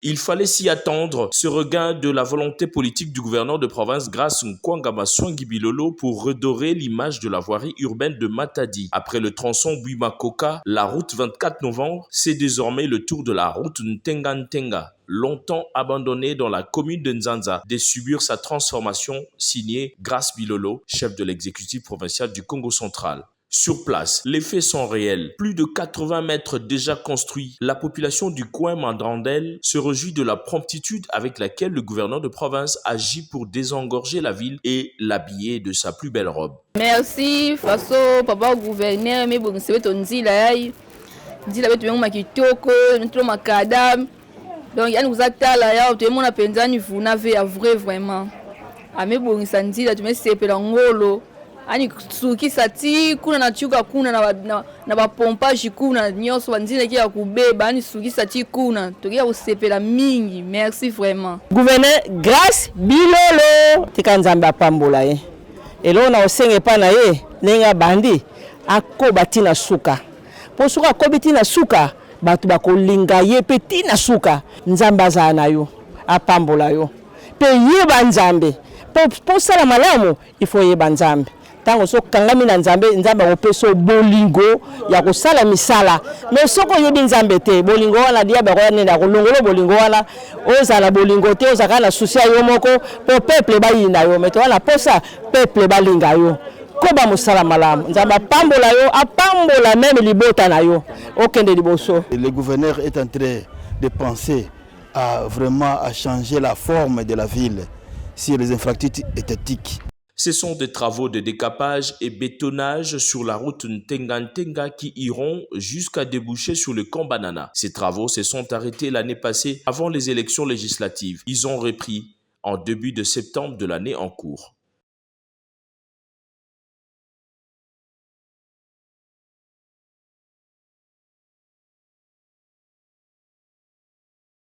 Il fallait s'y attendre, ce regain de la volonté politique du gouverneur de province Grace Nkwangaba Bilolo pour redorer l'image de la voirie urbaine de Matadi. Après le tronçon Buimakoka, la route 24 novembre, c'est désormais le tour de la route Ntenga-Ntenga, longtemps abandonnée dans la commune de Nzanza, de subir sa transformation, signée Grace Bilolo, chef de l'exécutif provincial du Congo central. Sur place, les faits sont réels. Plus de 80 mètres déjà construits. La population du coin Mandrandel se réjouit de la promptitude avec laquelle le gouverneur de province agit pour désengorger la ville et l'habiller de sa plus belle robe. Merci, façon papa gouverneur, mais bon, c'est ton nzila betu yangu makitoko, nitro makadam. Donc yani uzatala ya tout le monde a pensé vous n'avez vrai vraiment. Mais bon, ça nzila tu me sepela ngolo. Ani suki sati kuna na chuka kuna na ba pompage kuna nyoso banzine kia kubeba ani suki sati kuna tokia usepela mingi. Merci vraiment gouverneur Grace Bilolo tika nzambe apambola ye elo na osenge pa na ye nenga bandi akobati na suka po suka kobiti na suka batu bakolinga ye peti na suka nzambe azala na yo apambola yo pe yeba nzambe po sala malamu ifo yeba nzambe tango so kangami na nzambe opeso bolingo ya kosala misala mais soko yebi nzambe te bolingo wana dia ba ko nenda ko longolo bolingo wana ozala bolingo te ozaka na souci yo moko po peuple ba yina yo mais to wana posa peuple ba linga yo ko ba musala malamu nzambe apambola yo apambola même libota na yo okende liboso. Le gouverneur est en train de penser à vraiment à changer la forme de la ville sur les infrastructures étatiques. Ce sont des travaux de décapage et bétonnage sur la route Ntenga-Ntenga qui iront jusqu'à déboucher sur le camp Banana. Ces travaux se sont arrêtés l'année passée avant les élections législatives. Ils ont repris en début de septembre de l'année en cours.